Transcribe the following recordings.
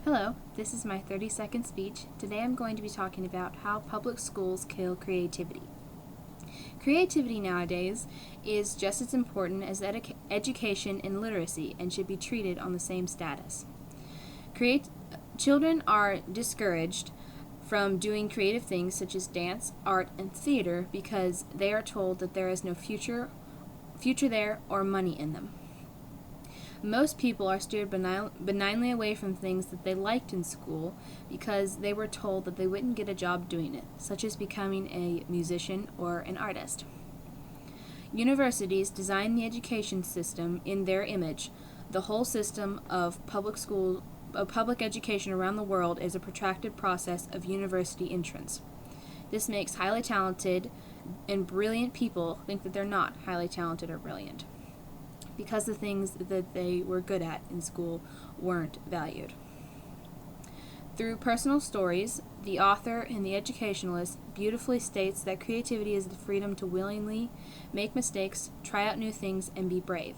Hello, this is my 30-second speech. Today I'm going to be talking about how public schools kill creativity. Creativity nowadays is just as important as education and literacy and should be treated on the same status. Children are discouraged from doing creative things such as dance, art, and theater because they are told that there is no future there or money in them. Most people are steered benignly away from things that they liked in school because they were told that they wouldn't get a job doing it, such as becoming a musician or an artist. Universities design the education system in their image. The whole system of public education around the world is a protracted process of university entrance. This makes highly talented and brilliant people think that they're not highly talented or brilliant, because the things that they were good at in school weren't valued. Through personal stories, the author and the educationalist beautifully states that creativity is the freedom to willingly make mistakes, try out new things, and be brave,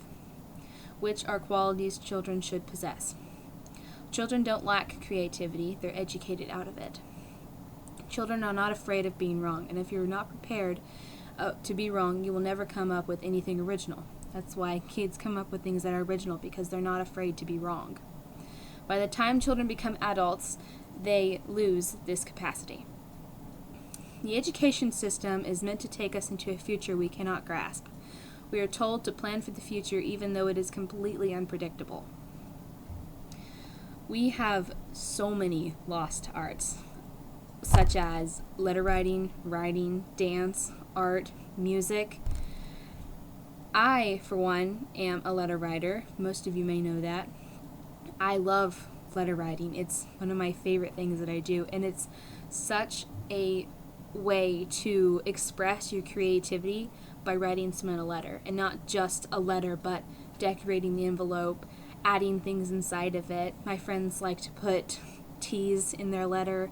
which are qualities children should possess. Children don't lack creativity, they're educated out of it. Children are not afraid of being wrong, and if you're not prepared to be wrong, you will never come up with anything original. That's why kids come up with things that are original, because they're not afraid to be wrong. By the time children become adults, they lose this capacity. The education system is meant to take us into a future we cannot grasp. We are told to plan for the future even though it is completely unpredictable. We have so many lost arts, such as letter writing, dance, art, music. I, for one, am a letter writer. Most of you may know that. I love letter writing. It's one of my favorite things that I do, and it's such a way to express your creativity by writing someone a letter, and not just a letter, but decorating the envelope, adding things inside of it. My friends like to put teas in their letter.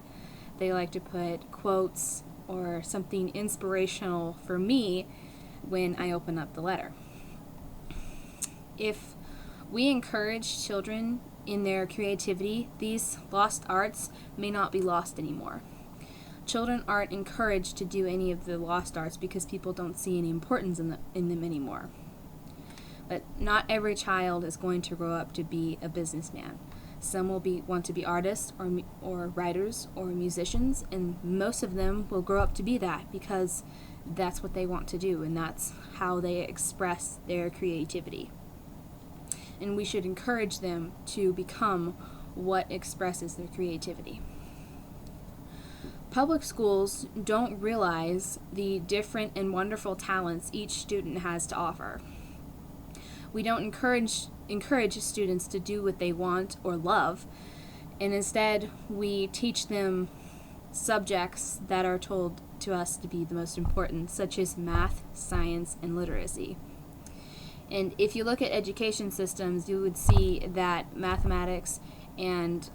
They like to put quotes or something inspirational for me when I open up the letter. If we encourage children in their creativity, these lost arts may not be lost anymore. Children aren't encouraged to do any of the lost arts because people don't see any importance in them anymore. But not every child is going to grow up to be a businessman. Some will want to be artists or writers or musicians, and most of them will grow up to be that because that's what they want to do, and that's how they express their creativity. And we should encourage them to become what expresses their creativity. Public schools don't realize the different and wonderful talents each student has to offer. We don't encourage students to do what they want or love, and instead we teach them subjects that are told to us to be the most important, such as math, science, and literacy. And if you look at education systems, you would see that mathematics and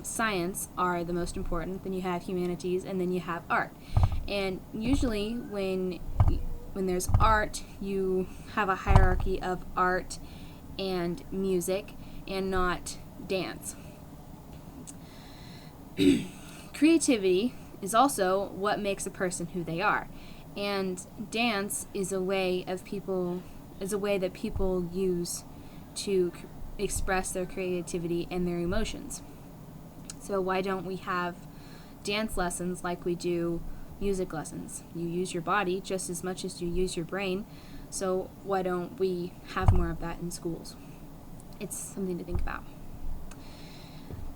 science are the most important. Then you have humanities, and then you have art. And usually when there's art, you have a hierarchy of art and music and not dance. Creativity is also what makes a person who they are, and dance is a way that people use to express their creativity and their emotions. So why don't we have dance lessons like we do music lessons? You use your body just as much as you use your brain, so why don't we have more of that in schools? It's something to think about.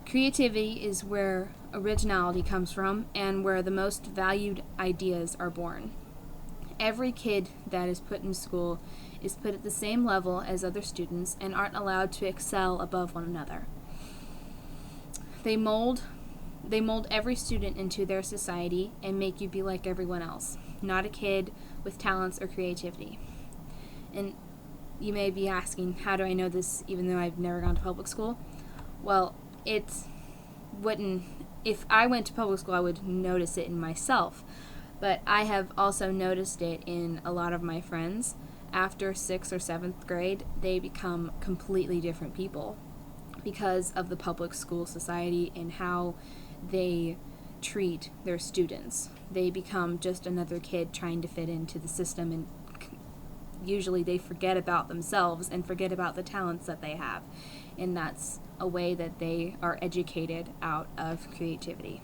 Creativity is where originality comes from and where the most valued ideas are born. Every kid that is put in school is put at the same level as other students and aren't allowed to excel above one another. They mold every student into their society and make you be like everyone else, not a kid with talents or creativity. And you may be asking, how do I know this even though I've never gone to public school? Well, if I went to public school, I would notice it in myself. But I have also noticed it in a lot of my friends. After 6th or 7th grade, they become completely different people. because of the public school society and how they treat their students. They become just another kid trying to fit into the system, and usually they forget about themselves and forget about the talents that they have. And that's a way that they are educated out of creativity.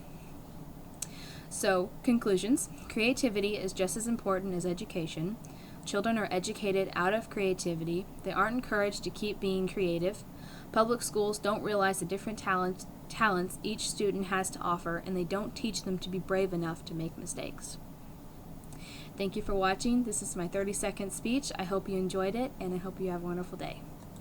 So, conclusions. Creativity is just as important as education. Children are educated out of creativity. They aren't encouraged to keep being creative. Public schools don't realize the different talents each student has to offer, and they don't teach them to be brave enough to make mistakes. Thank you for watching. This is my 30-second speech. I hope you enjoyed it, and I hope you have a wonderful day.